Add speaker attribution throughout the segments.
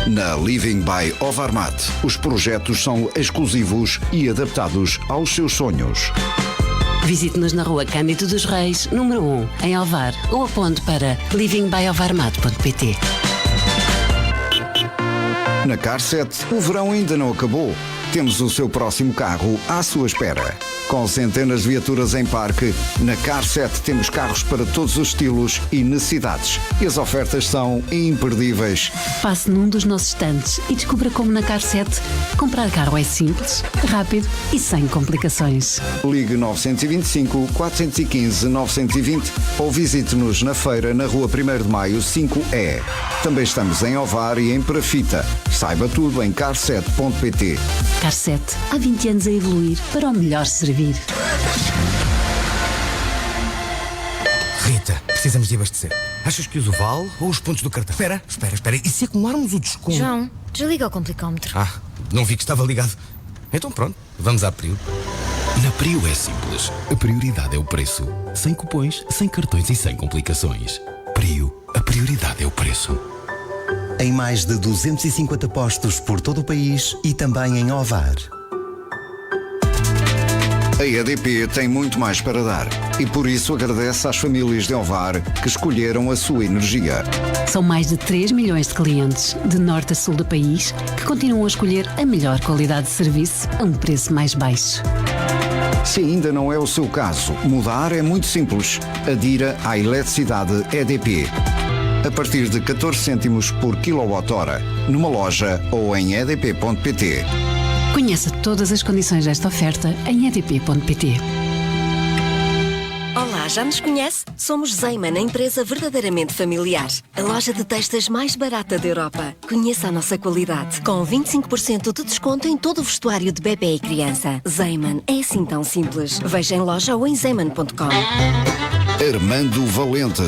Speaker 1: Na Living by Ovarmat, os projetos são exclusivos e adaptados aos seus sonhos.
Speaker 2: Visite-nos na Rua Cândido dos Reis, número 1, em Alvar, ou aponte para livingbyovarmat.pt.
Speaker 1: Na Car7, o verão ainda não acabou. Temos o seu próximo carro à sua espera. Com centenas de viaturas em parque, na Car7 temos carros para todos os estilos e necessidades. E as ofertas são imperdíveis.
Speaker 2: Passe num dos nossos estantes e descubra como na Car7 comprar carro é simples, rápido e sem complicações.
Speaker 1: Ligue 925 415 920 ou visite-nos na feira na Rua 1º de Maio 5E. Também estamos em Ovar e em Perafita. Saiba tudo em car7.pt.
Speaker 2: Car7, há 20 anos a evoluir para o melhor servir.
Speaker 3: Rita, precisamos de abastecer. Achas que uso o vale ou os pontos do cartão? Espera. E se acumularmos o desconto?
Speaker 4: João, desliga o complicómetro.
Speaker 3: Não vi que estava ligado. Então pronto, vamos à Prio.
Speaker 5: Na Prio é simples. A prioridade é o preço. Sem cupons, sem cartões e sem complicações. Prio, a prioridade é o preço.
Speaker 6: Em mais de 250 postos por todo o país e também em Ovar.
Speaker 1: A EDP tem muito mais para dar e por isso agradece às famílias de Ovar que escolheram a sua energia.
Speaker 2: São mais de 3 milhões de clientes, de norte a sul do país, que continuam a escolher a melhor qualidade de serviço a um preço mais baixo.
Speaker 1: Se ainda não é o seu caso, mudar é muito simples. Adira à eletricidade EDP. A partir de 14 cêntimos por kWh, numa loja ou em edp.pt.
Speaker 2: Conheça todas as condições desta oferta em edp.pt.
Speaker 7: Olá, já nos conhece? Somos Zeiman, a empresa verdadeiramente familiar. A loja de textas mais barata da Europa. Conheça a nossa qualidade. Com 25% de desconto em todo o vestuário de bebê e criança. Zeiman é assim tão simples. Veja em loja ou em zeiman.com.
Speaker 1: Armando Valente.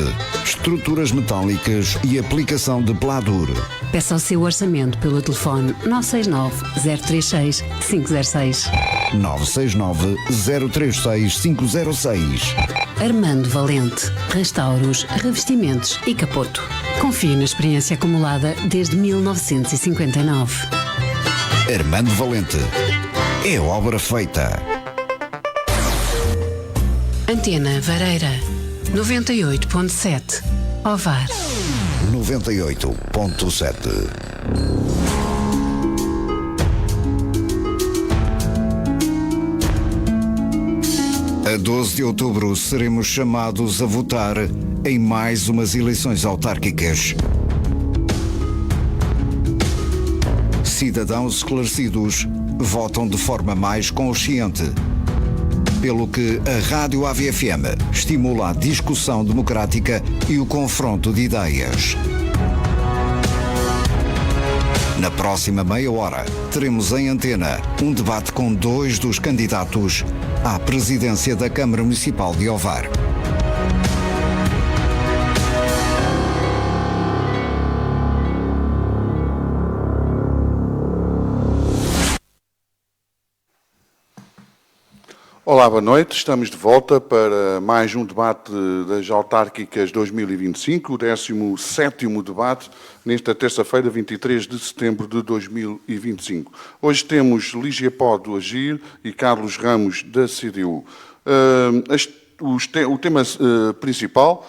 Speaker 1: Estruturas metálicas e aplicação de Pladur.
Speaker 2: Peça o seu orçamento pelo telefone 969 036 506.
Speaker 1: 969 036 506.
Speaker 2: Armando Valente. Restauros, revestimentos e capoto. Confie na experiência acumulada desde 1959.
Speaker 1: Armando Valente. É obra feita.
Speaker 2: Antena Vareira. 98.7. Ovar.
Speaker 1: 98.7. A 12 de outubro seremos chamados a votar em mais umas eleições autárquicas. Cidadãos esclarecidos votam de forma mais consciente. Pelo que a Rádio AVFM estimula a discussão democrática e o confronto de ideias. Na próxima meia hora, teremos em antena um debate com 2 dos candidatos à presidência da Câmara Municipal de Ovar.
Speaker 8: Olá, boa noite. Estamos de volta para mais um debate das autárquicas 2025, o 17º debate, nesta terça-feira, 23 de setembro de 2025. Hoje temos Lígia Pó do Agir e Carlos Ramos da CDU. O tema principal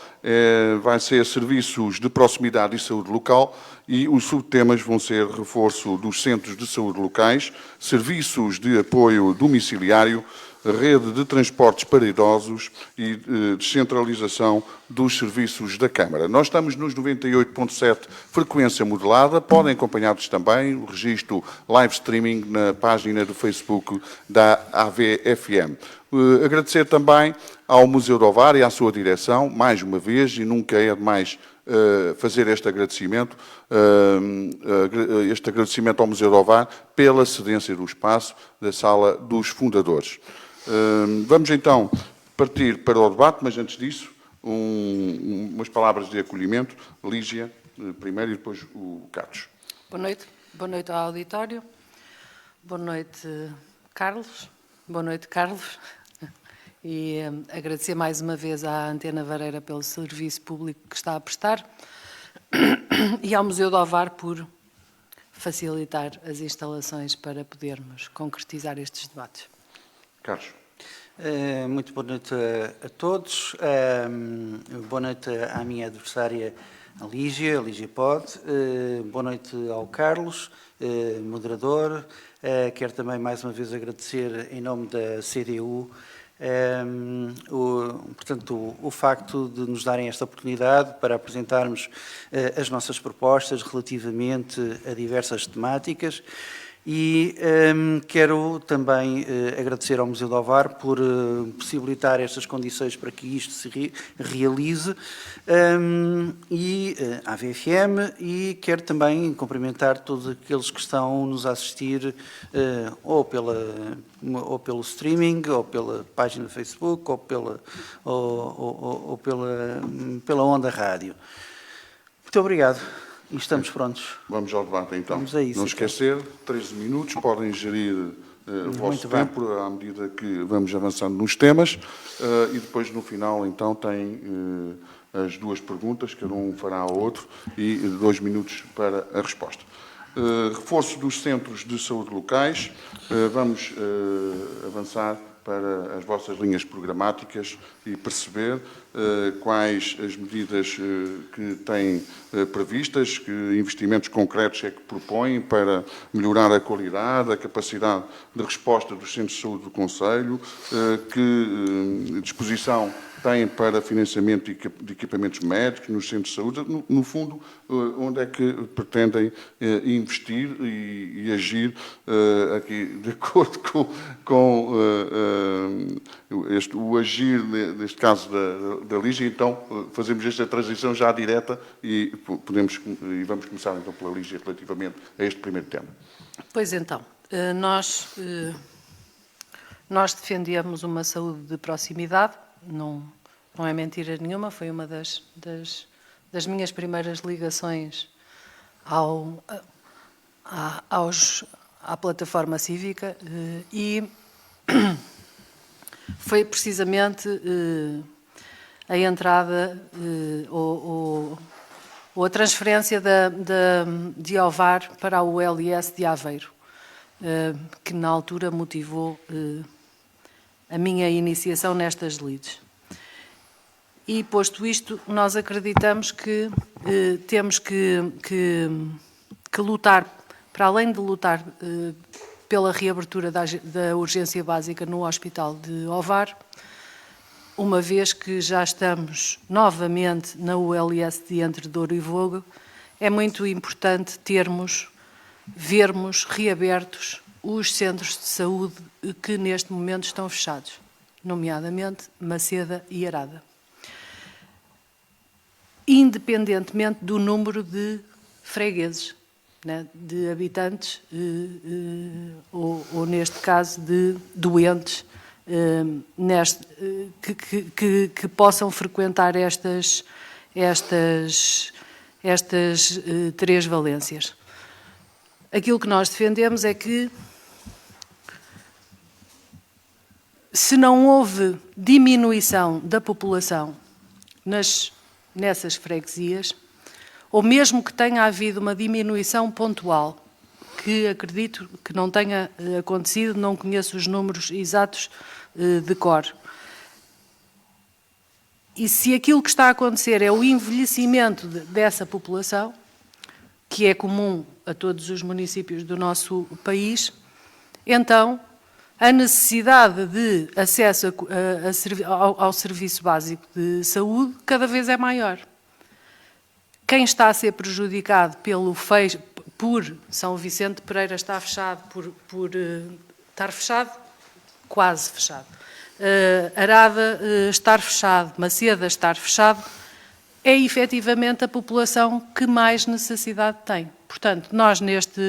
Speaker 8: vai ser serviços de proximidade e saúde local e os subtemas vão ser reforço dos centros de saúde locais, serviços de apoio domiciliário, rede de transportes para idosos e descentralização dos serviços da Câmara. Nós estamos nos 98.7 frequência modulada, podem acompanhar-nos também o registro live streaming na página do Facebook da AVFM. Agradecer também ao Museu do Ovar e à sua direção, mais uma vez, e nunca é demais fazer este agradecimento ao Museu do Ovar pela cedência do espaço da Sala dos Fundadores. Vamos então partir para o debate, mas antes disso, umas palavras de acolhimento. Lígia, primeiro, e depois o Carlos.
Speaker 9: Boa noite ao auditório. Boa noite, Carlos. Boa noite, Carlos. E agradecer mais uma vez à Antena Vareira pelo serviço público que está a prestar. e ao Museu de Ovar por facilitar as instalações para podermos concretizar estes debates.
Speaker 8: Carlos.
Speaker 10: Muito boa noite a todos. Boa noite à minha adversária, a Lígia Pod. Boa noite ao Carlos, moderador. Quero também mais uma vez agradecer em nome da CDU o facto de nos darem esta oportunidade para apresentarmos as nossas propostas relativamente a diversas temáticas. E quero também agradecer ao Museu de Ovar por possibilitar estas condições para que isto se realize, e à VFM, e quero também cumprimentar todos aqueles que estão-nos a assistir ou pelo streaming, ou pela página do Facebook, ou pela onda rádio. Muito obrigado. E estamos prontos.
Speaker 8: Vamos ao debate, então.
Speaker 10: Vamos a isso.
Speaker 8: Não esquecer, 13 minutos, podem gerir o vosso tempo à medida que vamos avançando nos temas. E depois, no final, então, tem as duas perguntas, cada um fará ao outro, e 2 minutos para a resposta. Reforço dos centros de saúde locais. Vamos avançar para as vossas linhas programáticas e perceber quais as medidas que têm previstas, que investimentos concretos é que propõem para melhorar a qualidade, a capacidade de resposta dos centros de saúde do Conselho, que disposição têm para financiamento de equipamentos médicos nos centros de saúde, no fundo, onde é que pretendem investir e agir aqui, de acordo com o agir, neste caso, da Lígia. Então, fazemos esta transição já direta e vamos começar, então, pela Lígia relativamente a este primeiro tema. Pois então,
Speaker 9: nós defendemos uma saúde de proximidade. Não é mentira nenhuma, foi uma das minhas primeiras ligações à plataforma cívica, e foi precisamente a entrada ou a transferência de Ovar para a ULS de Aveiro, que na altura motivou a minha iniciação nestas lides. E, posto isto, nós acreditamos que temos que lutar, para além de lutar pela reabertura da urgência básica no Hospital de Ovar, uma vez que já estamos novamente na ULS de Entre Douro e Vogo, é muito importante vermos reabertos os centros de saúde que neste momento estão fechados, nomeadamente Maceda e Arada, independentemente do número de fregueses, né, de habitantes ou neste caso de doentes que possam frequentar estas 3 valências. Aquilo que nós defendemos é que, se não houve diminuição da população nessas freguesias, ou mesmo que tenha havido uma diminuição pontual, que acredito que não tenha acontecido, não conheço os números exatos de cor, e se aquilo que está a acontecer é o envelhecimento dessa população, que é comum a todos os municípios do nosso país, então a necessidade de acesso ao serviço básico de saúde cada vez é maior. Quem está a ser prejudicado por São Vicente de Pereira estar fechado, por estar fechado, quase fechado, Arada estar fechado, Maceda estar fechado, é efetivamente a população que mais necessidade tem. Portanto, nós neste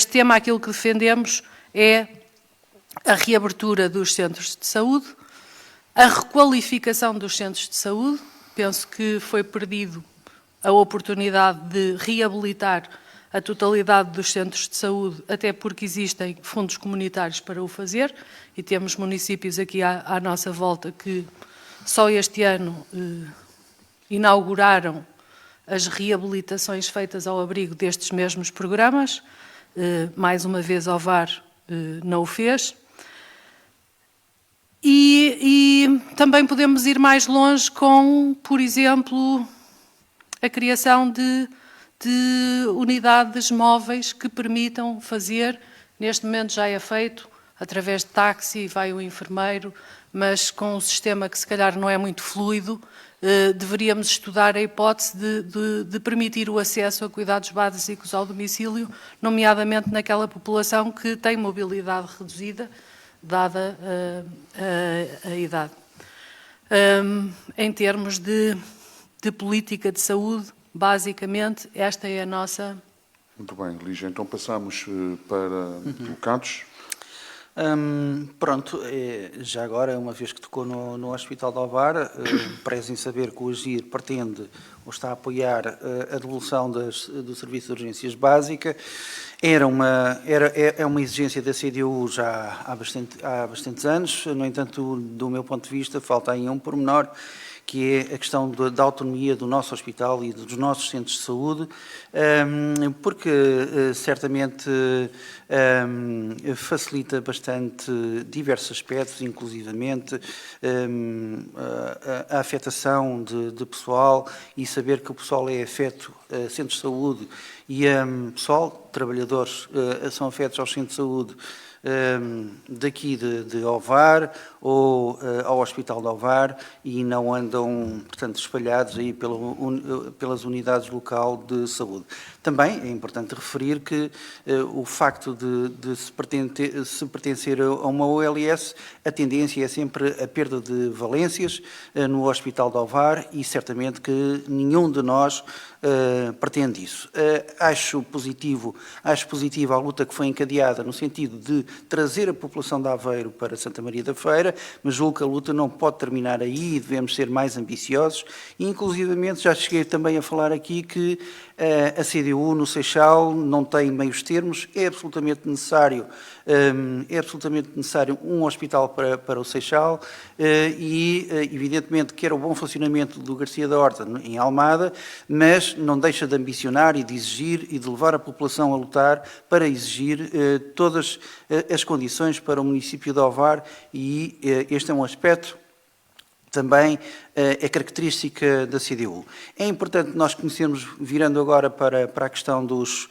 Speaker 9: tema aquilo que defendemos é a reabertura dos centros de saúde, a requalificação dos centros de saúde. Penso que foi perdido a oportunidade de reabilitar a totalidade dos centros de saúde, até porque existem fundos comunitários para o fazer, e temos municípios aqui à nossa volta que só este ano inauguraram as reabilitações feitas ao abrigo destes mesmos programas. Mais uma vez, Ovar não o fez. E também podemos ir mais longe com, por exemplo, a criação de unidades móveis que permitam fazer, neste momento já é feito, através de táxi, vai o enfermeiro, mas com um sistema que se calhar não é muito fluido, deveríamos estudar a hipótese de permitir o acesso a cuidados básicos ao domicílio, nomeadamente naquela população que tem mobilidade reduzida, dada a idade. Em termos de política de saúde, basicamente, esta é a nossa...
Speaker 8: Muito bem, Lígia. Então passamos para o Carlos.
Speaker 10: Pronto, já agora, uma vez que tocou no Hospital de Ovar, prezem saber que o AGIR pretende ou está a apoiar a devolução do Serviço de Urgências Básica. É uma exigência da CDU já há bastantes anos, no entanto, do meu ponto de vista, falta aí um pormenor, que é a questão da autonomia do nosso hospital e dos nossos centros de saúde, porque certamente facilita bastante diversos aspectos, inclusivamente a afetação de pessoal, e saber que o pessoal é afeto a centros de saúde e pessoal, trabalhadores, são afetos aos centros de saúde daqui de Ovar ou ao Hospital de Ovar, e não andam, portanto, espalhados aí pelas unidades local de saúde. Também é importante referir que o facto de se pertencer a uma OLS, a tendência é sempre a perda de valências no Hospital de Ovar, e certamente que nenhum de nós pretende isso. Acho positiva a luta que foi encadeada no sentido de trazer a população de Aveiro para Santa Maria da Feira, mas julgo que a luta não pode terminar aí e devemos ser mais ambiciosos, e inclusivamente já cheguei também a falar aqui que a CDU no Seixal não tem meios termos, é absolutamente necessário um hospital para o Seixal, e evidentemente quer o bom funcionamento do Garcia da Horta em Almada, mas não deixa de ambicionar e de exigir e de levar a população a lutar para exigir todas as condições para o município de Ovar, e este é um aspecto também é característica da CDU. É importante nós conhecermos, virando agora para a questão dos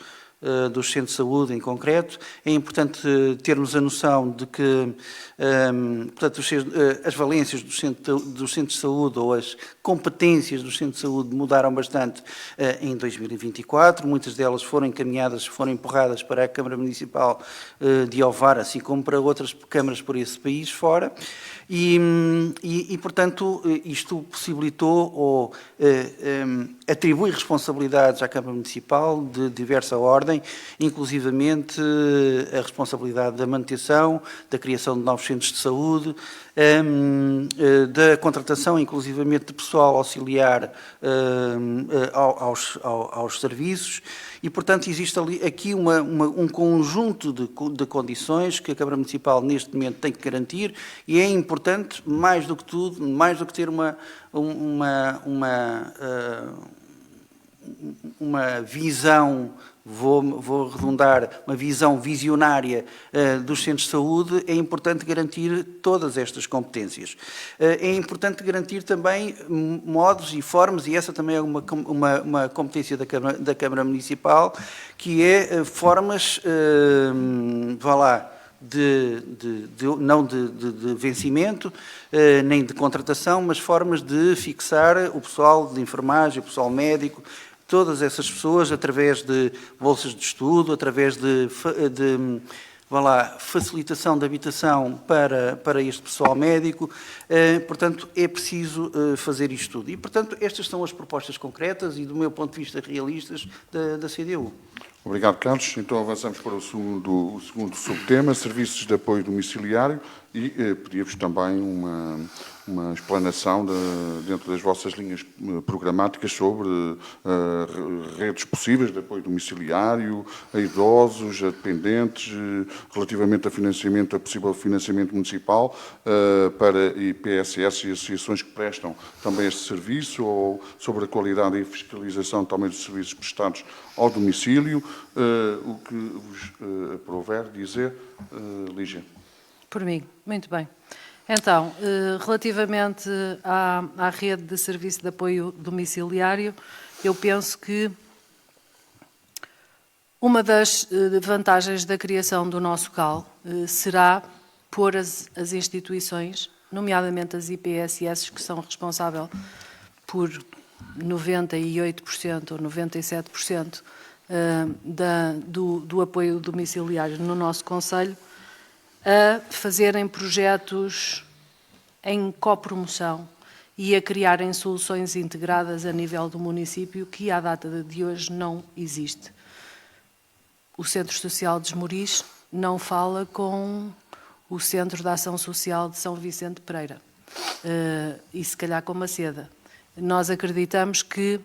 Speaker 10: centros de saúde em concreto, é importante termos a noção de que, portanto, as valências dos centros de saúde ou as competências dos centros de saúde mudaram bastante em 2024, muitas delas foram encaminhadas, foram empurradas para a Câmara Municipal de Ovar, assim como para outras câmaras por esse país fora, e portanto, isto possibilitou ou atribui responsabilidades à Câmara Municipal de diversa ordem, inclusivamente a responsabilidade da manutenção, da criação de novos centros de saúde, da contratação, inclusivamente, de pessoal auxiliar aos serviços, e, portanto, existe aqui um conjunto de condições que a Câmara Municipal, neste momento, tem que garantir, e é importante, mais do que tudo, mais do que ter uma visão, vou redundar, uma visão visionária dos centros de saúde, é importante garantir todas estas competências. É importante garantir também modos e formas, e essa também é uma competência da Câmara Municipal, que é formas, não de vencimento, nem de contratação, mas formas de fixar o pessoal de enfermagem, o pessoal médico, todas essas pessoas, através de bolsas de estudo, através de facilitação de habitação para este pessoal médico. Portanto, é preciso fazer isto tudo. E, portanto, estas são as propostas concretas e, do meu ponto de vista, realistas da CDU.
Speaker 8: Obrigado, Carlos. Então avançamos para o segundo subtema, serviços de apoio domiciliário. e pedia-vos também uma explanação dentro das vossas linhas programáticas sobre redes possíveis de apoio domiciliário, a idosos, a dependentes, relativamente a financiamento, a possível financiamento municipal para IPSS e associações que prestam também este serviço, ou sobre a qualidade e fiscalização também dos serviços prestados ao domicílio, o que vos aprover dizer, Lígia.
Speaker 9: Por mim, muito bem. Então, relativamente à rede de serviço de apoio domiciliário, eu penso que uma das vantagens da criação do nosso CAL será pôr as instituições, nomeadamente as IPSS, que são responsáveis por 98% ou 97% do apoio domiciliário no nosso concelho, a fazerem projetos em copromoção e a criarem soluções integradas a nível do município, que à data de hoje não existe. O Centro Social de Esmoriz não fala com o Centro de Ação Social de São Vicente de Pereira, e se calhar com Maceda. Nós acreditamos que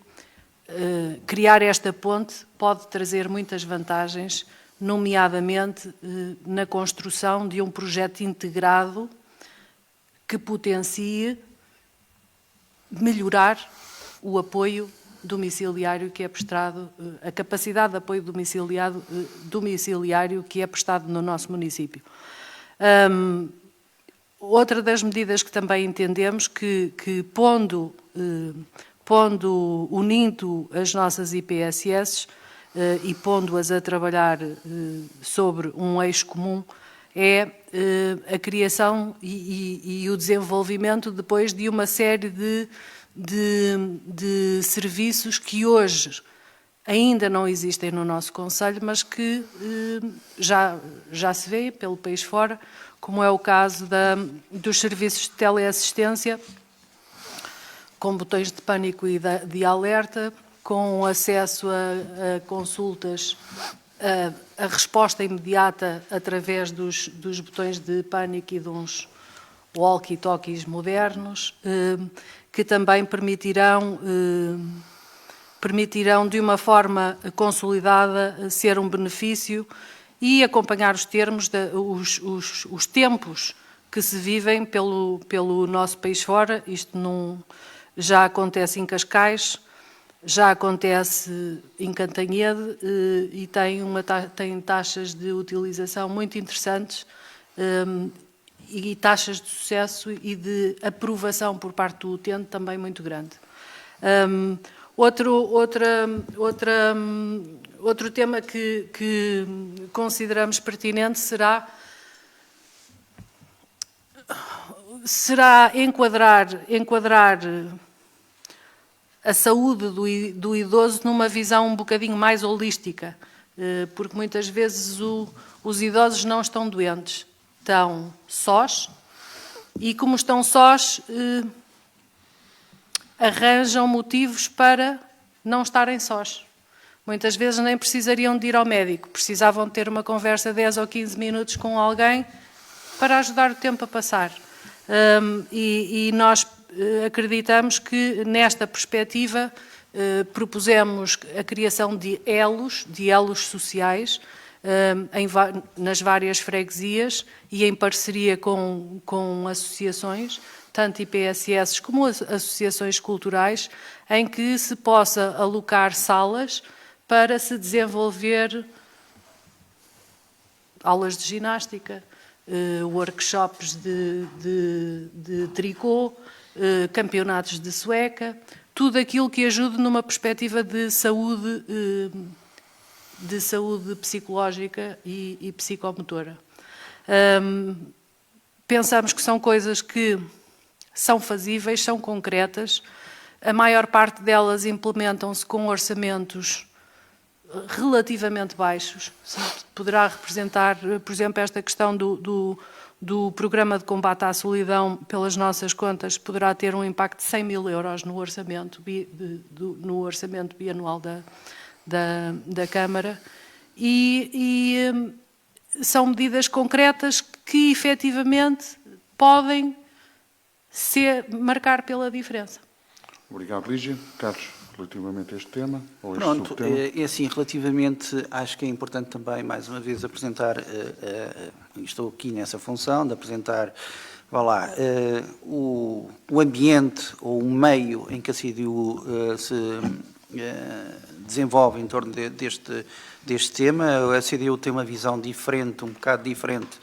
Speaker 9: criar esta ponte pode trazer muitas vantagens, nomeadamente na construção de um projeto integrado que potencie melhorar o apoio domiciliário que é prestado, a capacidade de apoio domiciliário que é prestado no nosso município. Outra das medidas que também entendemos que unindo as nossas IPSS e pondo-as a trabalhar sobre um eixo comum, é a criação e o desenvolvimento depois de uma série de serviços que hoje ainda não existem no nosso concelho, mas que já se vê pelo país fora, como é o caso dos serviços de teleassistência, com botões de pânico e de alerta, com acesso a consultas, a resposta imediata através dos botões de pânico e de uns walkie-talkies modernos, que também permitirão de uma forma consolidada ser um benefício e acompanhar os tempos que se vivem pelo nosso país fora. Isto já acontece em Cascais, já acontece em Cantanhede e tem taxas de utilização muito interessantes e taxas de sucesso e de aprovação por parte do utente também muito grande. Outro tema que consideramos pertinente será enquadrar a saúde do idoso numa visão um bocadinho mais holística, porque muitas vezes os idosos não estão doentes, estão sós, e como estão sós, arranjam motivos para não estarem sós. Muitas vezes nem precisariam de ir ao médico, precisavam de ter uma conversa de 10 ou 15 minutos com alguém para ajudar o tempo a passar. E nós acreditamos que, nesta perspectiva, propusemos a criação de elos sociais nas várias freguesias e em parceria com associações, tanto IPSS como associações culturais, em que se possa alocar salas para se desenvolver aulas de ginástica, workshops de tricô, campeonatos de sueca, tudo aquilo que ajude numa perspectiva de saúde psicológica e psicomotora. Pensamos que são coisas que são fazíveis, são concretas. A maior parte delas implementam-se com orçamentos relativamente baixos. Poderá representar, por exemplo, esta questão do programa de combate à solidão, pelas nossas contas, poderá ter um impacto de 100 mil euros no orçamento bianual da Câmara, e são medidas concretas que efetivamente podem marcar pela diferença.
Speaker 8: Obrigado, Lígia. Carlos, relativamente a este tema, ou este
Speaker 10: Pronto,
Speaker 8: subtema?
Speaker 10: é assim, relativamente, acho que é importante também, mais uma vez, apresentar, estou aqui nessa função, de apresentar, vá lá, o ambiente ou o meio em que a CDU se desenvolve em torno deste tema. A CDU tem uma visão diferente, um bocado diferente,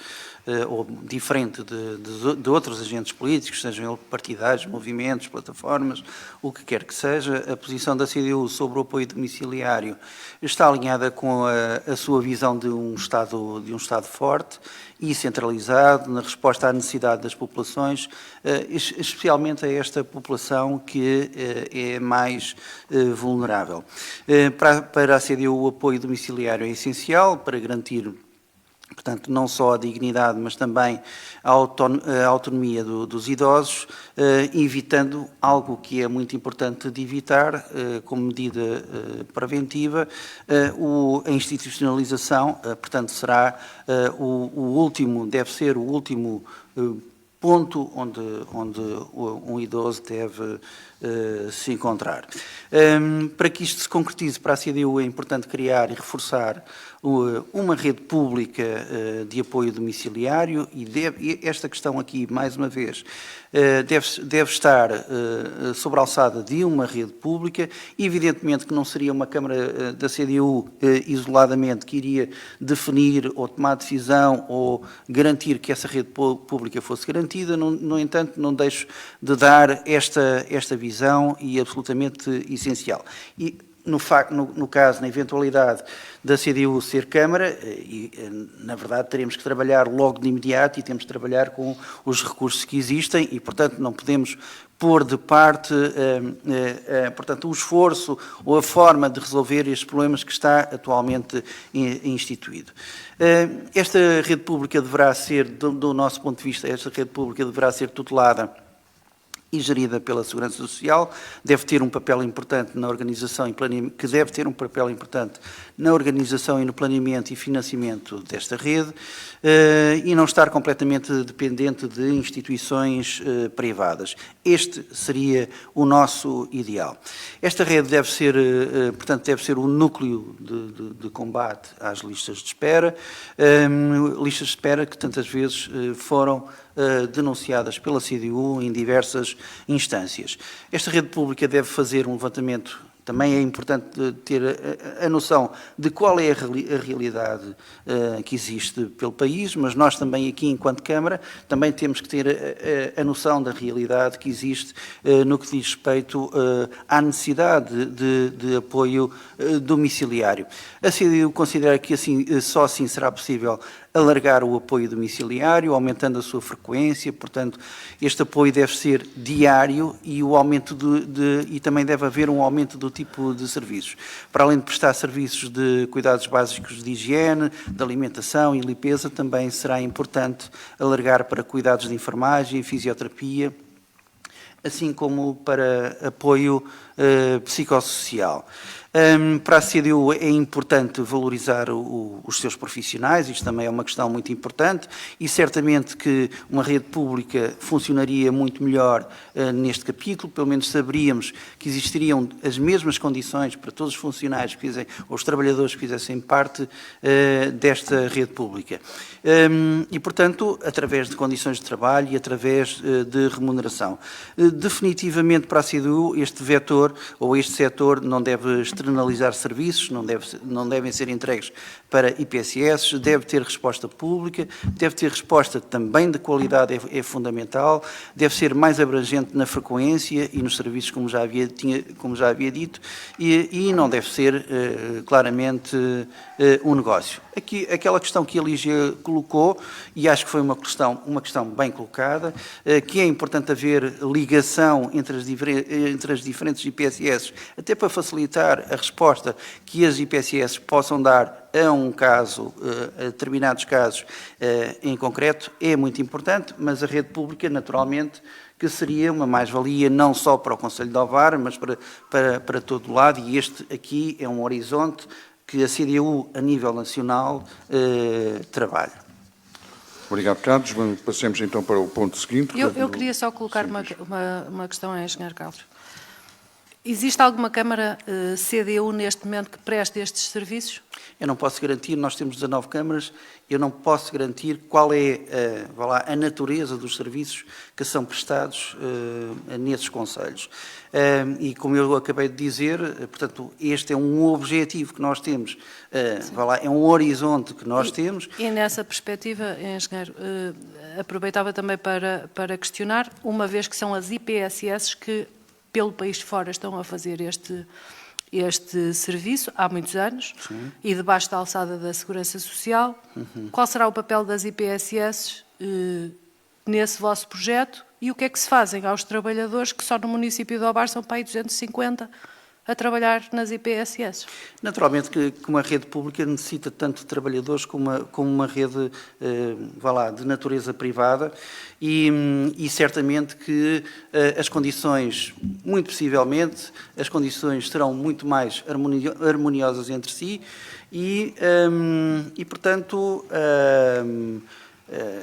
Speaker 10: ou diferente de outros agentes políticos, sejam eles partidários, movimentos, plataformas, o que quer que seja. A posição da CDU sobre o apoio domiciliário está alinhada com a sua visão de um Estado forte e centralizado, na resposta à necessidade das populações, especialmente a esta população que é mais vulnerável. Para a CDU, o apoio domiciliário é essencial para garantir, portanto, não só a dignidade, mas também a autonomia dos idosos, evitando algo que é muito importante de evitar, como medida preventiva, a institucionalização. Portanto, será deve ser o último ponto onde um idoso deve se encontrar. Para que isto se concretize para a CDU, é importante criar e reforçar uma rede pública de apoio domiciliário, e esta questão aqui, mais uma vez, deve estar sobre a alçada de uma rede pública. Evidentemente que não seria uma Câmara da CDU isoladamente que iria definir ou tomar decisão ou garantir que essa rede pública fosse garantida. No entanto, não deixo de dar esta visão, e absolutamente essencial. E no caso, na eventualidade da CDU ser Câmara, na verdade teremos que trabalhar logo de imediato e temos que trabalhar com os recursos que existem e, portanto, não podemos pôr de parte, portanto, o esforço ou a forma de resolver estes problemas que está atualmente instituído. Esta rede pública deverá ser, do nosso ponto de vista, esta rede pública deverá ser tutelada e gerida pela Segurança Social, deve ter um papel importante na organização e planeamento, e no planeamento e financiamento desta rede, e não estar completamente dependente de instituições privadas. Este seria o nosso ideal. Esta rede deve ser, portanto, deve ser o núcleo de combate às listas de espera, que tantas vezes foram denunciadas pela CDU em diversas instâncias. Esta rede pública deve fazer um levantamento. Também é importante ter a noção de qual é a realidade que existe pelo país, mas nós também aqui, enquanto Câmara, também temos que ter a noção da realidade que existe no que diz respeito à necessidade de apoio domiciliário. A CDU considera que só assim será possível alargar o apoio domiciliário, aumentando a sua frequência. Portanto, este apoio deve ser diário e e também deve haver um aumento do tipo de serviços. Para além de prestar serviços de cuidados básicos de higiene, de alimentação e limpeza, também será importante alargar para cuidados de enfermagem e fisioterapia, assim como para apoio psicossocial. Para a CDU é importante valorizar os seus profissionais, isto também é uma questão muito importante, e certamente que uma rede pública funcionaria muito melhor neste capítulo. Pelo menos saberíamos que existiriam as mesmas condições para todos os funcionários ou os trabalhadores que fizessem parte desta rede pública. E, portanto, através de condições de trabalho e através de remuneração. Definitivamente, para a CDU, este vetor ou este setor não deve externalizar serviços, não devem ser entregues para IPSS, deve ter resposta pública, deve ter resposta também de qualidade, é fundamental, deve ser mais abrangente na frequência e nos serviços, como já havia dito, e não deve ser claramente um negócio. Aqui, aquela questão que a Lígia colocou, e acho que foi uma questão bem colocada, que é importante haver ligação entre as diferentes IPSS, até para facilitar a resposta que as IPSS possam dar a um caso, a determinados casos em concreto, é muito importante, mas a rede pública, naturalmente, que seria uma mais-valia não só para o Concelho de Ovar, mas para todo o lado, e este aqui é um horizonte que a CDU, a nível nacional, trabalha.
Speaker 8: Obrigado, Carlos. Passemos então para o ponto seguinte.
Speaker 9: Eu queria só colocar uma questão ao Engenheiro Carlos. Existe alguma Câmara CDU neste momento que preste estes serviços?
Speaker 10: Eu não posso garantir, nós temos 19 câmaras, eu não posso garantir qual é a natureza dos serviços que são prestados nesses concelhos. E como eu acabei de dizer, portanto, este é um objetivo que nós temos, é um horizonte que nós temos.
Speaker 9: E nessa perspectiva, Engenheiro, aproveitava também para questionar, uma vez que são as IPSS que pelo país de fora estão a fazer este serviço há muitos anos. Sim. E debaixo da alçada da Segurança Social. Qual será o papel das IPSS nesse vosso projeto e o que é que se fazem aos trabalhadores que só no município de Ovar são para aí 250 a trabalhar nas IPSS? Naturalmente que uma rede pública necessita tanto de trabalhadores como uma rede de natureza privada e certamente que as condições, muito possivelmente, as condições serão muito mais harmoniosas entre si e portanto,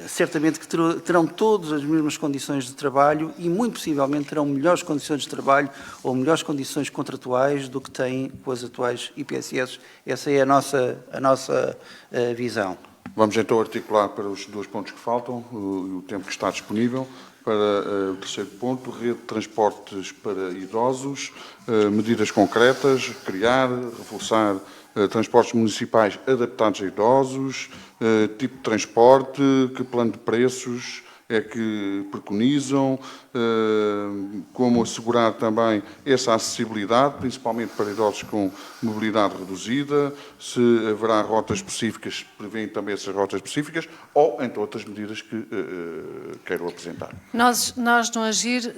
Speaker 9: certamente que terão todas as mesmas condições de trabalho e muito possivelmente terão melhores condições de trabalho ou melhores condições contratuais do que têm com as atuais IPSS. Essa é a nossa visão.
Speaker 8: Vamos então articular para os 2 pontos que faltam, o tempo que está disponível. Para o terceiro ponto, rede de transportes para idosos, medidas concretas, criar, reforçar transportes municipais adaptados a idosos, tipo de transporte, que plano de preços é que preconizam, como assegurar também essa acessibilidade, principalmente para idosos com mobilidade reduzida, se haverá rotas específicas, prevêem também essas rotas específicas, ou entre outras medidas que quero apresentar.
Speaker 9: Nós no Agir,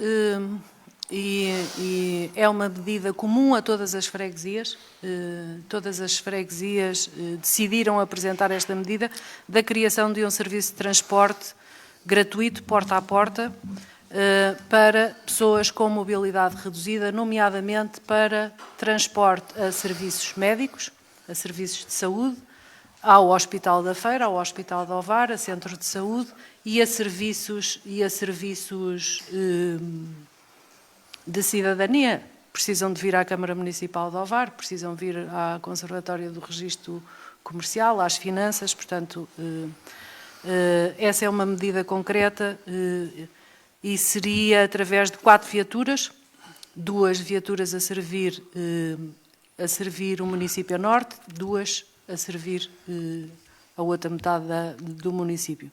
Speaker 9: e é uma medida comum a todas as freguesias decidiram apresentar esta medida da criação de um serviço de transporte gratuito, porta a porta, para pessoas com mobilidade reduzida, nomeadamente para transporte a serviços médicos, a serviços de saúde, ao Hospital da Feira, ao Hospital de Ovar, a centro de saúde e a serviços de cidadania. Precisam de vir à Câmara Municipal de Ovar, precisam vir à Conservatória do Registro Comercial, às finanças, portanto, essa é uma medida concreta e seria através de 4 viaturas, 2 viaturas a servir o município a norte, 2 a servir a outra metade do município.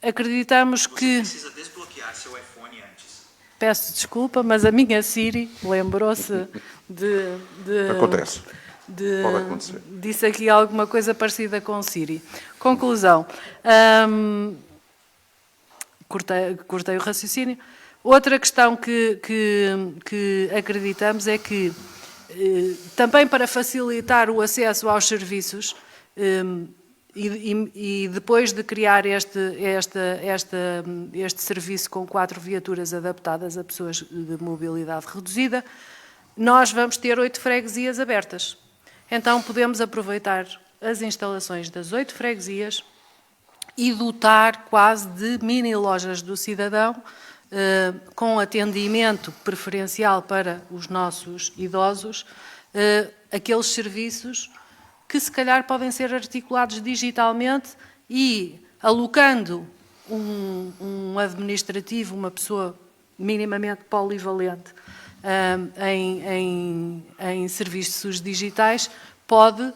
Speaker 9: Acreditamos que... Você precisa desbloquear seu iPhone antes. Peço desculpa, mas a minha Siri lembrou-se de... Acontece. Pode acontecer. Disse aqui alguma coisa parecida com Siri. Conclusão. Cortei o raciocínio. Outra questão que acreditamos é que, também para facilitar o acesso aos serviços, e depois de criar este serviço com 4 viaturas adaptadas a pessoas de mobilidade reduzida, nós vamos ter 8 freguesias abertas. Então, podemos aproveitar as instalações das 8 freguesias e dotar quase de mini-lojas do cidadão, com atendimento preferencial para os nossos idosos, aqueles serviços que se calhar podem ser articulados digitalmente e alocando um administrativo, uma pessoa minimamente polivalente, em serviços digitais, pode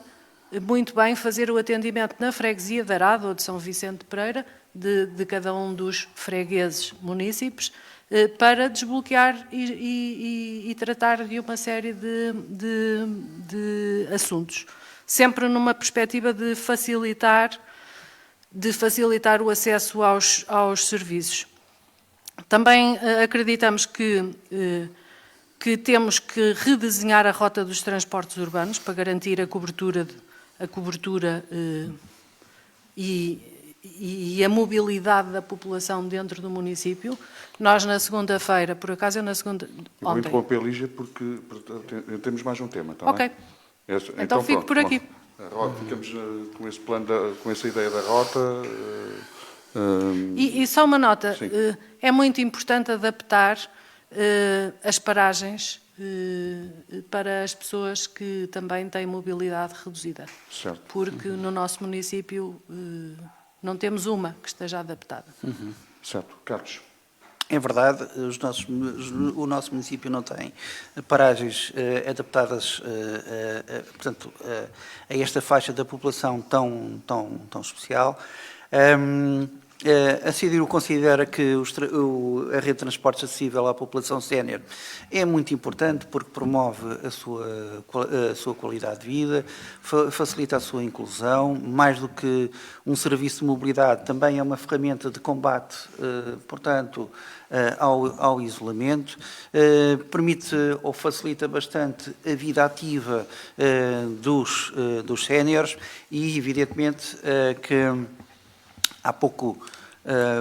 Speaker 9: muito bem fazer o atendimento na freguesia de Arado ou de São Vicente de Pereira, de cada um dos fregueses munícipes, para desbloquear e tratar de uma série de assuntos. Sempre numa perspectiva de facilitar o acesso aos serviços. Também acreditamos que temos que redesenhar a rota dos transportes urbanos para garantir a cobertura e a mobilidade da população dentro do município. Nós, na segunda-feira, por acaso,
Speaker 8: Vou interromper, Lígia, porque temos mais um tema, está bem?
Speaker 9: Ok. Então fico por aqui.
Speaker 8: A rota, ficamos com esse plano, com essa ideia da rota.
Speaker 9: E só uma nota, é muito importante adaptar as paragens para as pessoas que também têm mobilidade reduzida.
Speaker 8: Certo.
Speaker 9: Porque no nosso município não temos uma que esteja adaptada.
Speaker 8: Certo. Carlos.
Speaker 10: É verdade, o nosso município não tem paragens adaptadas portanto, a esta faixa da população tão especial. A CIDIU considera que a rede de transportes acessível à população sénior é muito importante porque promove a sua qualidade de vida, facilita a sua inclusão, mais do que um serviço de mobilidade, também é uma ferramenta de combate, portanto, ao isolamento, permite ou facilita bastante a vida ativa dos séniores e, evidentemente, que há pouco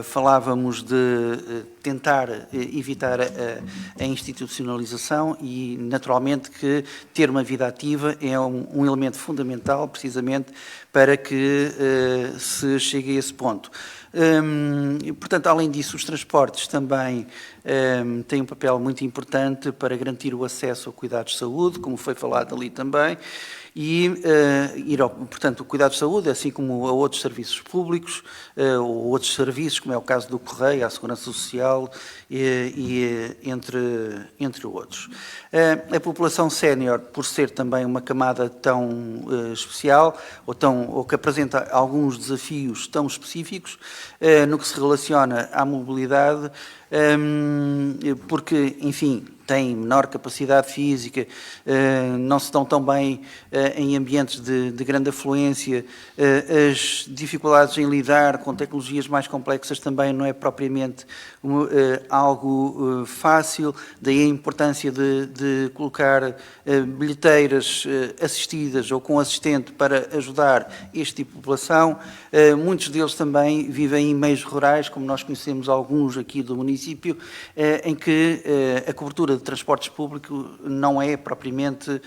Speaker 10: falávamos de tentar evitar a institucionalização e, naturalmente, que ter uma vida ativa é um elemento fundamental, precisamente, para que se chegue a esse ponto. Portanto, além disso, os transportes também têm um papel muito importante para garantir o acesso a cuidados de saúde, como foi falado ali também, e, portanto, o cuidado de saúde, assim como a outros serviços públicos, ou outros serviços, como é o caso do Correio, a Segurança Social, entre outros. A população sénior, por ser também uma camada tão especial, ou que apresenta alguns desafios tão específicos, no que se relaciona à mobilidade, porque, enfim, têm menor capacidade física, não se dão tão bem em ambientes de grande afluência, as dificuldades em lidar com tecnologias mais complexas também não é propriamente algo fácil, daí a importância de colocar bilheteiras assistidas ou com assistente para ajudar este tipo de população. Muitos deles também vivem em meios rurais, como nós conhecemos alguns aqui do município, em que a cobertura de transportes públicos não é propriamente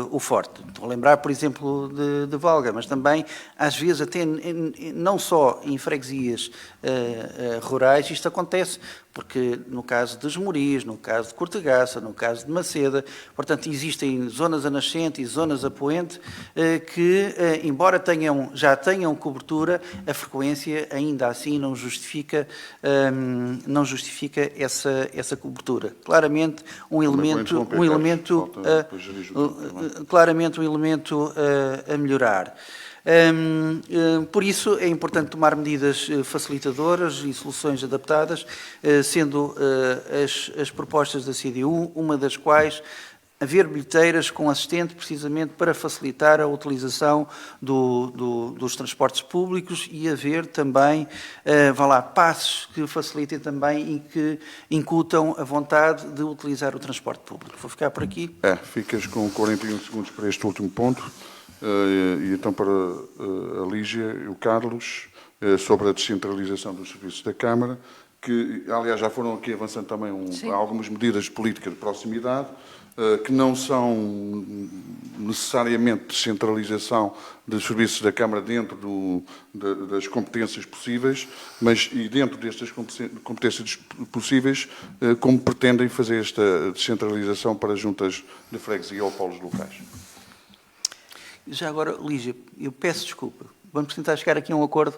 Speaker 10: o forte. Estou a lembrar, por exemplo, de Valga, mas também, às vezes, até não só em freguesias rurais, isto acontece, porque no caso de Esmoriz, no caso de Cortegaça, no caso de Maceda, portanto, existem zonas a nascente e zonas a poente que, embora já tenham cobertura, a frequência ainda assim não justifica essa cobertura. Claramente um elemento a melhorar. Por isso é importante tomar medidas facilitadoras e soluções adaptadas, sendo as propostas da CIDIU, uma das quais haver bilheteiras com assistente precisamente para facilitar a utilização dos transportes públicos e haver também, passos que facilitem também e que incutam a vontade de utilizar o transporte público. Vou ficar por aqui.
Speaker 8: Ficas com 41 segundos para este último ponto. E então para a Lígia e o Carlos, sobre a descentralização dos serviços da Câmara, que aliás já foram aqui avançando também algumas medidas de política de proximidade, que não são necessariamente descentralização dos serviços da Câmara dentro das competências possíveis, mas e dentro destas competências possíveis, como pretendem fazer esta descentralização para juntas de freguesia ou polos locais.
Speaker 10: Já agora, Lígia, eu peço desculpa. Vamos tentar chegar aqui a um acordo.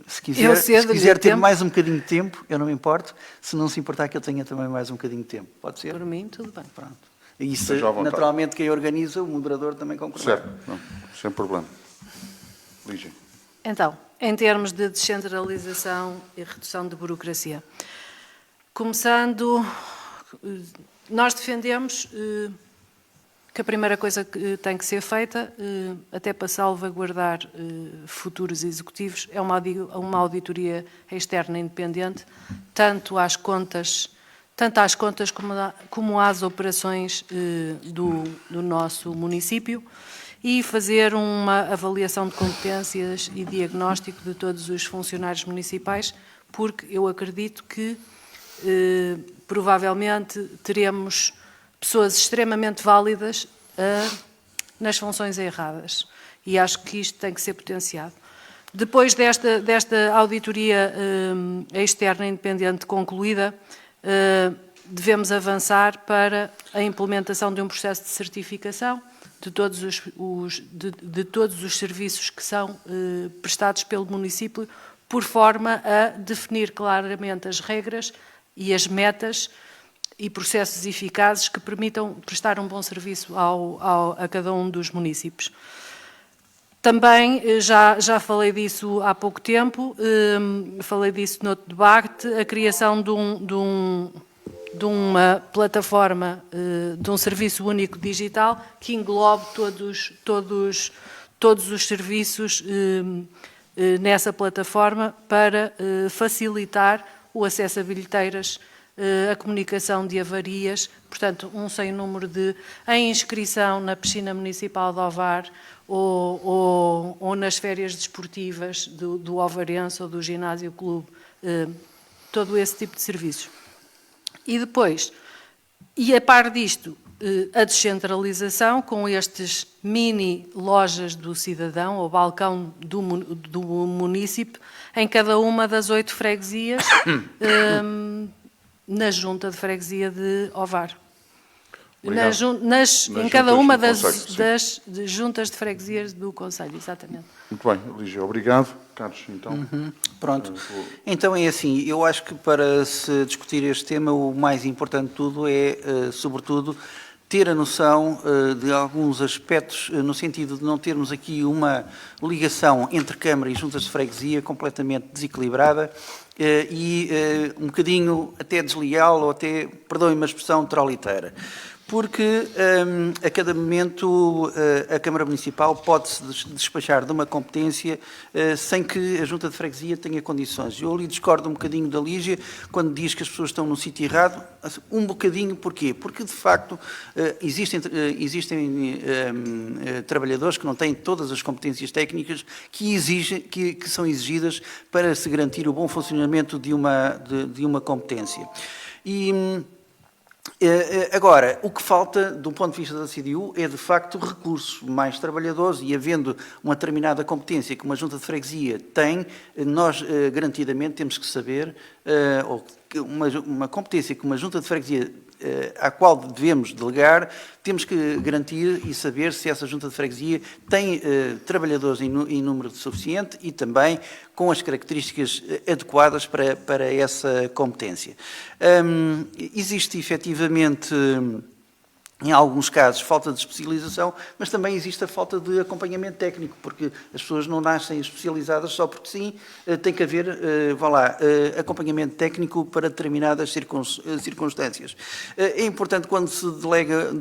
Speaker 10: Se quiser ter mais um bocadinho de tempo, eu não me importo. Se não se importar que eu tenha também mais um bocadinho de tempo. Pode ser?
Speaker 9: Por mim, tudo bem.
Speaker 10: Pronto. E isso, naturalmente, quem organiza, o moderador também concorda.
Speaker 8: Certo, não, sem problema. Lígia.
Speaker 9: Então, em termos de descentralização e redução de burocracia. Começando, nós defendemos que a primeira coisa que tem que ser feita, até para salvaguardar futuros executivos, é uma auditoria externa independente, tanto às contas como às operações do nosso município, e fazer uma avaliação de competências e diagnóstico de todos os funcionários municipais, porque eu acredito que provavelmente teremos pessoas extremamente válidas nas funções erradas. E acho que isto tem que ser potenciado. Depois desta auditoria externa independente concluída, devemos avançar para a implementação de um processo de certificação de todos os serviços que são prestados pelo município, por forma a definir claramente as regras e as metas e processos eficazes que permitam prestar um bom serviço a cada um dos municípios. Também, já falei disso há pouco tempo, falei disso no outro debate, a criação de uma plataforma, de um serviço único digital que englobe todos os serviços nessa plataforma para facilitar o acesso a bilheteiras, a comunicação de avarias, portanto, sem número a inscrição na piscina municipal de Ovar ou nas férias desportivas do Ovarense ou do Ginásio Clube, todo esse tipo de serviços. E depois, e a par disto, a descentralização com estes mini lojas do cidadão, ou balcão do município, em cada uma das 8 freguesias, na junta de freguesia de Ovar. Em cada uma das juntas de freguesias do concelho, exatamente.
Speaker 8: Muito bem, Lígia, obrigado. Carlos, então.
Speaker 10: Pronto. Então é assim, eu acho que para se discutir este tema, o mais importante de tudo é, sobretudo, ter a noção de alguns aspectos, no sentido de não termos aqui uma ligação entre Câmara e juntas de freguesia completamente desequilibrada e um bocadinho até desleal ou até, perdoem-me a expressão, troliteira. Porque a cada momento a Câmara Municipal pode-se despachar de uma competência sem que a Junta de Freguesia tenha condições. Eu ali discordo um bocadinho da Lígia quando diz que as pessoas estão no sítio errado. Um bocadinho, porquê? Porque, de facto, existem trabalhadores que não têm todas as competências técnicas que são exigidas para se garantir o bom funcionamento de uma competência. Agora, o que falta, do ponto de vista da CDU, é de facto recursos, mais trabalhadores, e havendo uma determinada competência que uma junta de freguesia tem, nós garantidamente temos que saber, ou uma competência que uma junta de freguesia à qual devemos delegar, temos que garantir e saber se essa junta de freguesia tem trabalhadores em número suficiente e também com as características adequadas para essa competência. Existe efetivamente, em alguns casos, falta de especialização, mas também existe a falta de acompanhamento técnico, porque as pessoas não nascem especializadas só porque sim, tem que haver, acompanhamento técnico para determinadas circunstâncias. É importante quando se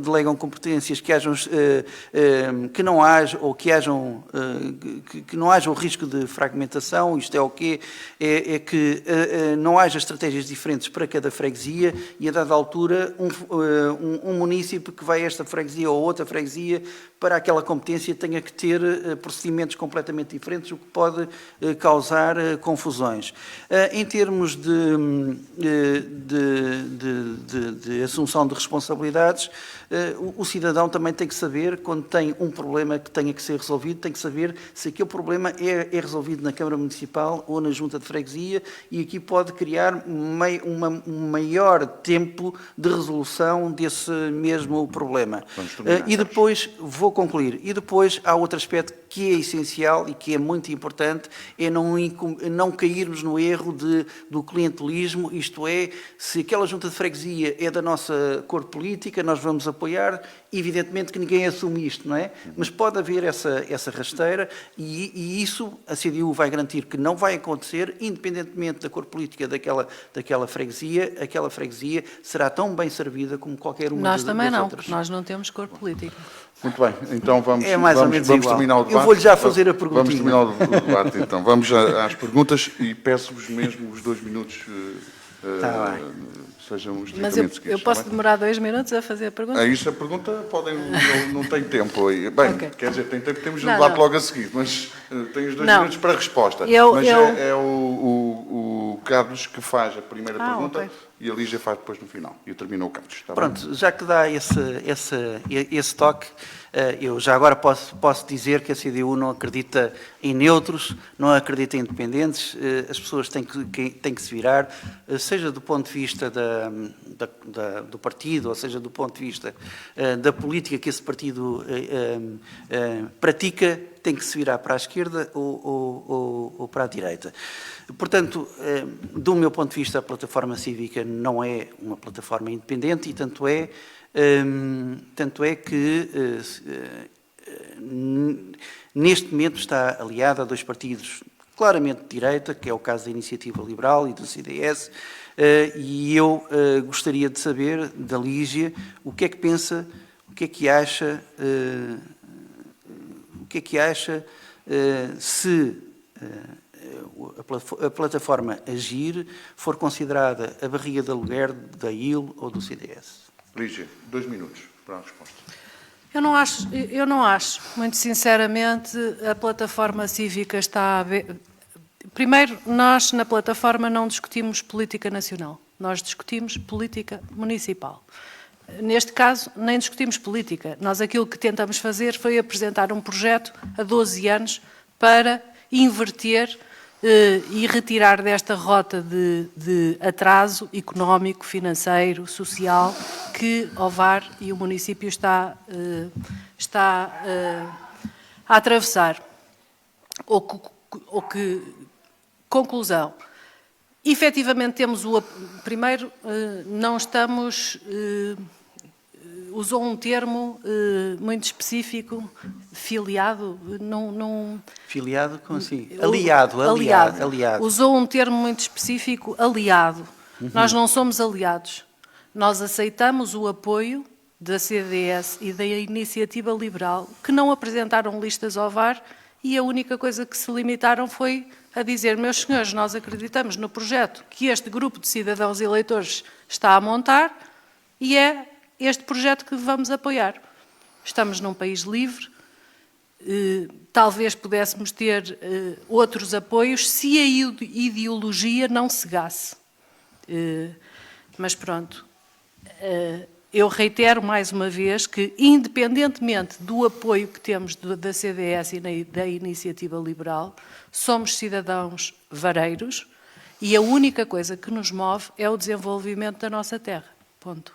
Speaker 10: delegam competências que não haja ou que não haja o risco de fragmentação, isto é o quê? É que não haja estratégias diferentes para cada freguesia e a dada altura um município que vai a esta freguesia ou outra freguesia para aquela competência tenha que ter procedimentos completamente diferentes, o que pode causar confusões. Em termos de assunção de responsabilidades, o cidadão também tem que saber, quando tem um problema que tenha que ser resolvido, tem que saber se aquele problema é resolvido na Câmara Municipal ou na Junta de Freguesia, e aqui pode criar um maior tempo de resolução desse mesmo problema. E depois, vou concluir, e depois há outro aspecto que é essencial e que é muito importante, é não cairmos no erro do clientelismo, isto é, se aquela junta de freguesia é da nossa cor política, nós vamos apoiar, evidentemente que ninguém assume isto, não é? Mas pode haver essa rasteira e isso a CDU vai garantir que não vai acontecer, independentemente da cor política daquela freguesia, aquela freguesia será tão bem servida como qualquer uma das outras.
Speaker 9: Nós também não, porque nós não temos cor política.
Speaker 8: Muito bem, então vamos terminar o debate.
Speaker 10: Eu vou-lhe já fazer a perguntinha.
Speaker 8: Vamos terminar o debate, então. Vamos às perguntas e peço-vos mesmo os 2 minutos, sejam os
Speaker 9: Mas eu posso demorar 2 minutos a fazer a pergunta?
Speaker 8: É isso, a pergunta não tem tempo aí. Bem, okay. Quer dizer, tem tempo, temos o debate logo a seguir, mas tem os 2 minutos para a resposta. É o Carlos que faz a primeira pergunta. Okay. E a Lígia faz depois no final. E termina o Carlos. Tá
Speaker 10: Pronto, bem? Já que dá esse toque, Eu já agora posso dizer que a CDU não acredita em neutros, não acredita em independentes, as pessoas têm que se virar, seja do ponto de vista do partido, ou seja do ponto de vista da política que esse partido pratica, tem que se virar para a esquerda ou para a direita. Portanto, do meu ponto de vista, a plataforma cívica não é uma plataforma independente e tanto é que neste momento está aliada a dois partidos claramente de direita, que é o caso da Iniciativa Liberal e do CDS, e eu gostaria de saber da Lígia o que é que pensa, o que é que acha se a plataforma Agir for considerada a barriga de aluguer da IL ou do CDS.
Speaker 8: Lígia, 2 minutos para a resposta.
Speaker 9: Eu não acho, muito sinceramente, a plataforma cívica está a ver... Primeiro, nós na plataforma não discutimos política nacional, nós discutimos política municipal. Neste caso, nem discutimos política. Nós aquilo que tentamos fazer foi apresentar um projeto há 12 anos para inverter e retirar desta rota de atraso económico, financeiro, social que Ovar e o município está a atravessar. Conclusão. Efetivamente temos primeiro, não estamos... usou um termo muito específico, filiado, não...
Speaker 10: Filiado, como assim? Aliado.
Speaker 9: Usou um termo muito específico, aliado. Nós não somos aliados. Nós aceitamos o apoio da CDS e da Iniciativa Liberal, que não apresentaram listas ao VAR e a única coisa que se limitaram foi a dizer, meus senhores, nós acreditamos no projeto que este grupo de cidadãos eleitores está a montar e é este projeto que vamos apoiar. Estamos num país livre, talvez pudéssemos ter outros apoios se a ideologia não cegasse. Mas pronto, eu reitero mais uma vez que, independentemente do apoio que temos da CDS e da Iniciativa Liberal, somos cidadãos vareiros e a única coisa que nos move é o desenvolvimento da nossa terra. Ponto.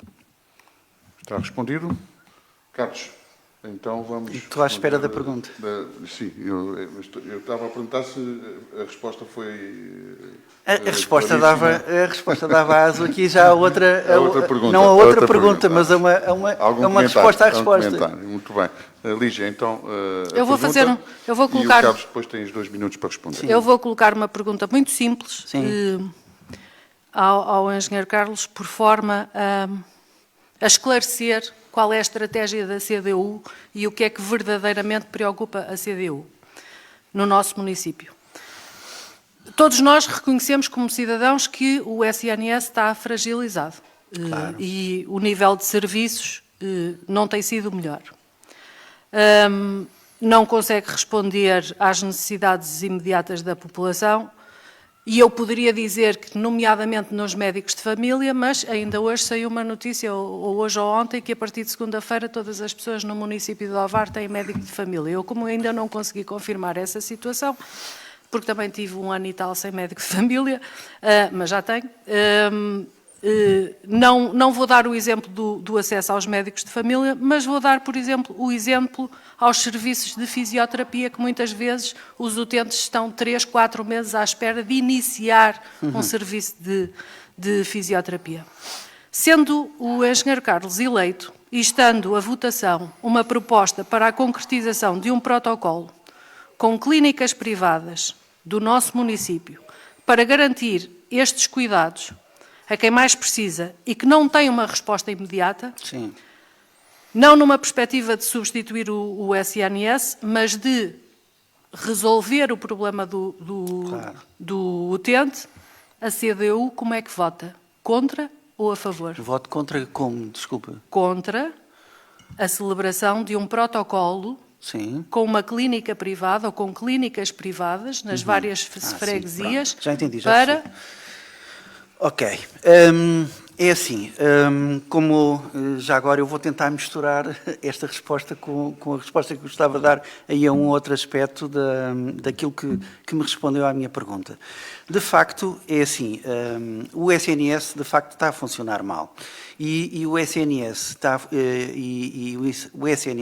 Speaker 8: Está respondido? Carlos, então vamos...
Speaker 10: Estou à espera da pergunta.
Speaker 8: Sim, eu estava a perguntar se a resposta foi...
Speaker 10: A resposta dava aso aqui já a outra...
Speaker 8: pergunta.
Speaker 10: Não a outra pergunta, mas a uma resposta à resposta.
Speaker 8: Muito bem. Lígia, então...
Speaker 9: Eu vou colocar...
Speaker 8: E o Carlos depois tem os 2 minutos para responder.
Speaker 9: Sim. Eu vou colocar uma pergunta muito simples ao engenheiro Carlos, por forma a esclarecer qual é a estratégia da CDU e o que é que verdadeiramente preocupa a CDU no nosso município. Todos nós reconhecemos como cidadãos que o SNS está fragilizado. Claro. E o nível de serviços não tem sido o melhor. Não consegue responder às necessidades imediatas da população. E eu poderia dizer que, nomeadamente nos médicos de família, mas ainda hoje saiu uma notícia, ou hoje ou ontem, que a partir de segunda-feira todas as pessoas no município de Ovar têm médico de família. Eu, como ainda não consegui confirmar essa situação, porque também tive 1 ano e tal sem médico de família, mas já tenho, não vou dar o exemplo do acesso aos médicos de família, mas vou dar, por exemplo, o exemplo aos serviços de fisioterapia, que muitas vezes os utentes estão 3, 4 meses à espera de iniciar um serviço de fisioterapia. Sendo o engenheiro Carlos eleito e estando a votação uma proposta para a concretização de um protocolo com clínicas privadas do nosso município para garantir estes cuidados a quem mais precisa e que não tem uma resposta imediata,
Speaker 10: sim,
Speaker 9: não numa perspectiva de substituir o SNS, mas de resolver o problema do utente, a CDU como é que vota? Contra ou a favor?
Speaker 10: Voto contra como? Desculpa.
Speaker 9: Contra a celebração de um protocolo,
Speaker 10: sim,
Speaker 9: com uma clínica privada ou com clínicas privadas nas várias freguesias.
Speaker 10: Já entendi,
Speaker 9: para...
Speaker 10: Ok. É assim, como já agora eu vou tentar misturar esta resposta com a resposta que gostava de dar aí a um outro aspecto daquilo que me respondeu à minha pergunta. De facto, é assim, o SNS de facto está a funcionar mal. E o SNS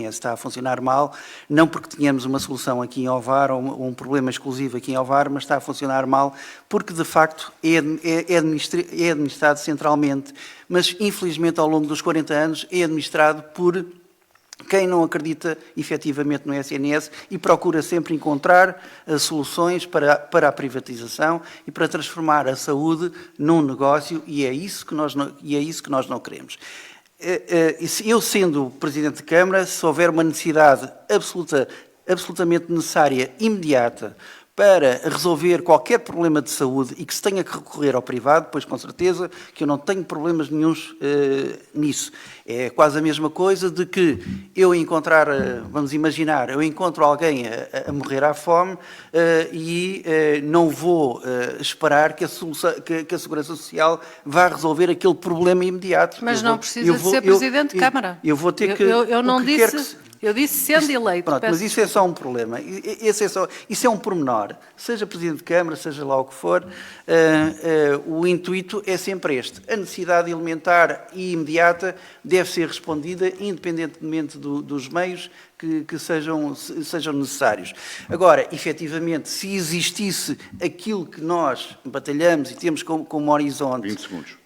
Speaker 10: está a funcionar mal, não porque tenhamos uma solução aqui em Ovar ou um problema exclusivo aqui em Ovar, mas está a funcionar mal porque, de facto, é administrado centralmente, mas, infelizmente, ao longo dos 40 anos, é administrado por quem não acredita efetivamente no SNS e procura sempre encontrar soluções para a privatização e para transformar a saúde num negócio, e é isso que nós não queremos. Eu, sendo Presidente de Câmara, se houver uma necessidade absolutamente necessária, imediata, para resolver qualquer problema de saúde e que se tenha que recorrer ao privado, pois com certeza que eu não tenho problemas nenhuns nisso. É quase a mesma coisa de que eu encontrar, vamos imaginar, eu encontro alguém a morrer à fome e não vou esperar que a Segurança Social vá resolver aquele problema imediato.
Speaker 9: Mas não precisa de ser Presidente de Câmara.
Speaker 10: Eu vou ter que...
Speaker 9: Eu não disse... Eu disse sendo eleito.
Speaker 10: Pronto, mas isso é só um problema. Isso é um pormenor. Seja Presidente de Câmara, seja lá o que for, o intuito é sempre este. A necessidade elementar e imediata deve ser respondida independentemente dos meios que sejam necessários. Agora, efetivamente, se existisse aquilo que nós batalhamos e temos como horizonte...
Speaker 8: 20 segundos.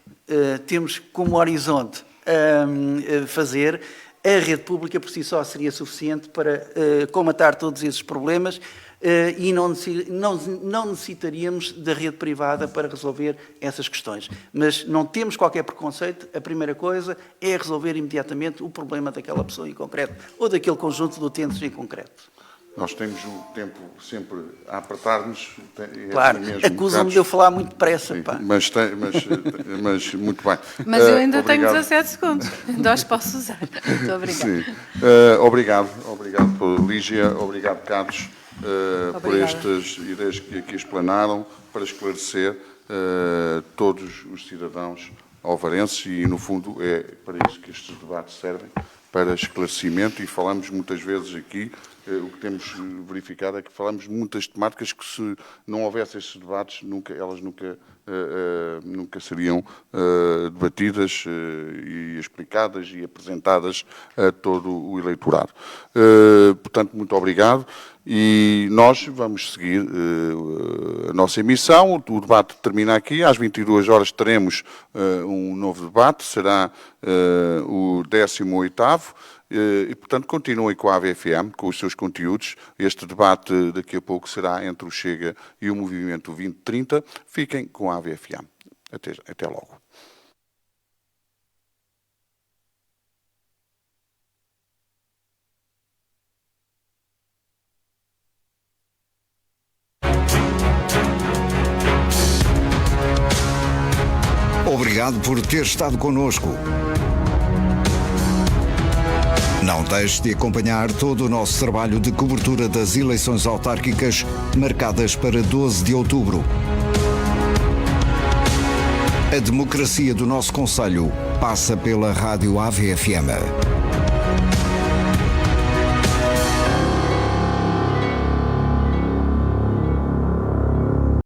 Speaker 10: Temos como horizonte fazer... A rede pública por si só seria suficiente para comatar todos esses problemas e não necessitaríamos da rede privada para resolver essas questões. Mas não temos qualquer preconceito. A primeira coisa é resolver imediatamente o problema daquela pessoa em concreto ou daquele conjunto de utentes em concreto.
Speaker 8: Nós temos o tempo sempre a apertar-nos.
Speaker 10: Claro, acusam-me de eu falar muito depressa. Pá.
Speaker 8: Mas muito bem.
Speaker 9: Mas eu ainda tenho 17 segundos, então os posso usar. Muito obrigada.
Speaker 8: Obrigado, Lígia, obrigado, Carlos, por estas ideias que aqui explanaram, para esclarecer todos os cidadãos alvarenses e, no fundo, é para isso que estes debates servem, para esclarecimento, e falamos muitas vezes aqui, o que temos verificado é que falamos de muitas temáticas que, se não houvesse estes debates, elas nunca seriam debatidas e explicadas e apresentadas a todo o eleitorado. Portanto, muito obrigado. E nós vamos seguir a nossa emissão. O debate termina aqui. Às 22 horas teremos um novo debate. Será o 18º. E, portanto, continuem com a AVFM, com os seus conteúdos. Este debate daqui a pouco será entre o Chega e o Movimento 2030. Fiquem com a AVFM. Até logo.
Speaker 1: Obrigado por ter estado connosco. Não deixe de acompanhar todo o nosso trabalho de cobertura das eleições autárquicas marcadas para 12 de outubro. A democracia do nosso concelho passa pela Rádio AVFM.